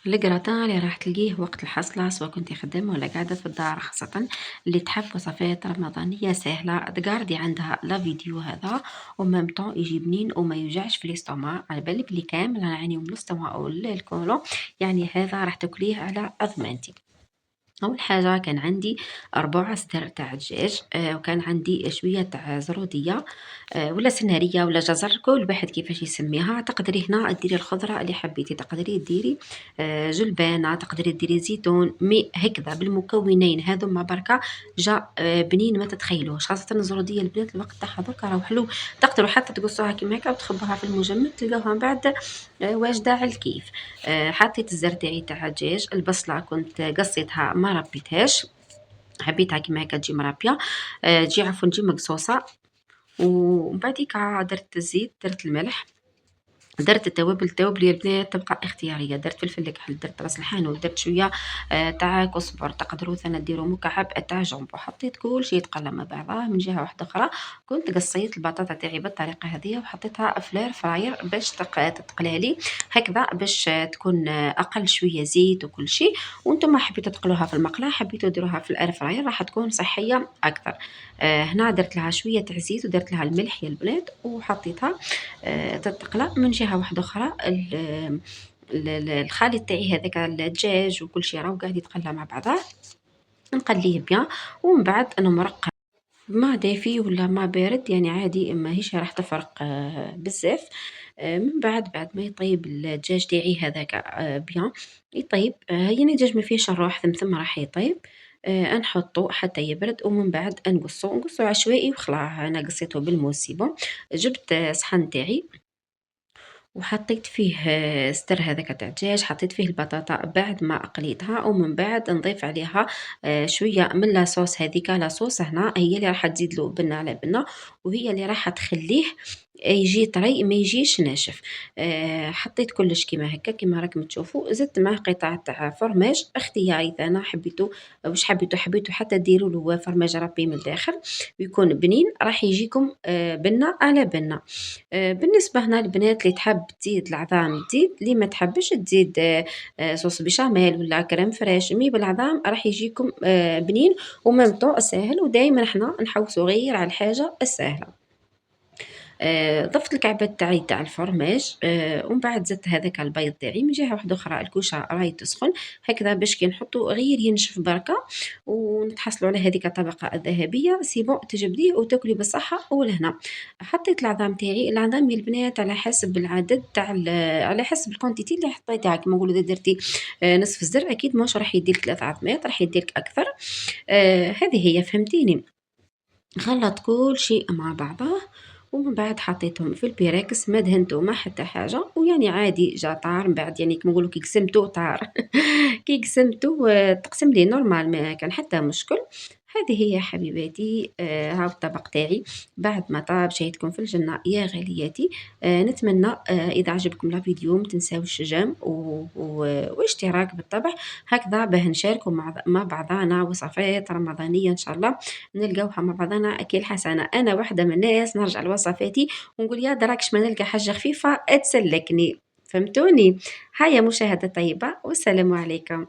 الجراتان اللي راح تلقيه وقت الحصلة سواء كنتي خدامة ولا قاعدة في الدار، خاصة اللي تحب وصفات رمضانية سهلة تقاردي عندها لا فيديو هذا ومام طون يجي بنين وما يوجعش في الاستوماع. على بالك بلي كامل انا نعاني من الاستوماع او الكولون، يعني هذا راح تاكليه على اضمانتي. أول حاجة كان عندي ربع صدر تاع دجاج، وكان عندي شوية تاع زرودية، ولا سنارية ولا جزر، كل واحد كيفاش يسميها. تقدري هنا ديري الخضرة اللي حبيتي، تقدري ديري جلبانة، تقدري ديري زيتون، مي هكذا بالمكونين هذوما بركة جا بنين ما تتخيلوش. خاصة الزرودية البنات الوقت تاعها دوكا راهو حلو، تقدروا حتى تقصوها كيما هكا وتخبوها في المجمد تلقاوها من بعد واجدة على الكيف. حطيت الزر تاعي تاع الدجاج، البصلة كنت قصيتها ما ربيتهاش، حبيتها كيما هكا تجي مربية، تجي عفوا تجي مقصوصة. ومن بعديكا درت الزيت، درت الملح، درت التوابل يا البنات تبقى اختياريه، درت فلفل الكحل، درت راس الحانوت، درت شويه تاع كزبر، تقدروا ثنا ديروا مكعب تاع جombo. حطيت كلشي يتقلى مع بعضاه. من جهه واحده اخرى كنت قصيت البطاطا تاعي بالطريقه هذه وحطيتها في الاير فراير باش تتقلالي هكذا، باش تكون اقل شويه زيت وكل شيء. وانتم حبيتوا تقلوها في المقله، حبيتوا ديروها في الاير فراير، راح تكون صحيه اكثر. هنا درت لها شويه تاع زيت ودرت لها الملح يا البنات وحطيتها تتقلى. من جهة واحدة أخرى الخليط تاعي هذاك الدجاج وكل شيء راهو قاعد يتقلى مع بعضاه، نقليه بيان. ومن بعد أنا مرقة ما دافي ولا ما بارد، يعني عادي، ماهيش راح تفرق بزاف. من بعد ما يطيب الدجاج تاعي هذاك بيان يطيب، يعني الدجاج ما فيهش الروح، ثم راح يطيب. نحطو حتى يبرد ومن بعد نقصو عشوائي وخلاص. انا قصيته بالموس بون. جبت صحن تاعي وحطيت فيه ستر هذاك تاع الدجاج، حطيت فيه البطاطا بعد ما قليتها، ومن بعد نضيف عليها شويه من لاصوص. هذيك لاصوص هنا هي اللي راح تزيد له بنه على بنه، وهي اللي راح تخليه يجي طري ما يجيش ناشف. حطيت كلش كيما هكا كيما راكم تشوفوا. زدت معاه قطع تاع فرماج اختياري، انا حبيتو واش حبيتو حتى ديروا له فرماج ربي من الداخل ويكون بنين، راح يجيكم بنه على بنه. بالنسبة هنا البنات اللي تحب تزيد العظام تزيد، اللي ما تحبش تزيد صوص بشاميل ولا كريم فريش، مي بالعظام راح يجيكم بنين وممتع سهل. ودائما احنا نحوسو غير على الحاجة السهلة. ضفت الكعبات تاعي تاع الفرماج، ومن بعد زدت هذاك البيض تاعي. من جهة واحدة أخرى الكوشة راهي تسخن هكذا باش كي نحطو غير ينشف بركة ونتحصلوا على هذيك الطبقة الذهبية. سي بون تجبديه وتاكلي بالصحة والهنا. حطيت العظام تاعي، العظام يا البنات على حسب العدد تاع على حسب الكونتيتي اللي حطيتها. كيما نقولوا إذا درتي نصف الزر أكيد مش راح يديلك 3 عظمات، راح يديلك أكثر. هذه هي، فهمتيني. خلّط كل شيء مع بعضه ومن بعد حطيتهم في البيراكس، ما دهنتو ما حتى حاجة، ويعني عادي جا طار من بعد، يعني كيما نقولوا كي قسمتو طار. كي قسمتو تقسم لي نورمال ما كان حتى مشكل. هذه هي حبيباتي هاو الطبق تاعي بعد ما طاب، شهيتكم في الجنة يا غالياتي. نتمنى إذا عجبكم الفيديو متنساوش جيم واشتراك بالطبع، هكذا باه نشاركوا مع بعضنا وصفات رمضانية إن شاء الله نلقاوها مع بعضنا أكيد حسنة. أنا واحدة من الناس نرجع لوصفاتي ونقول يا دراكش ما نلقى حاجة خفيفة تسلكني، فهمتوني. هيا مشاهدة طيبة والسلام عليكم.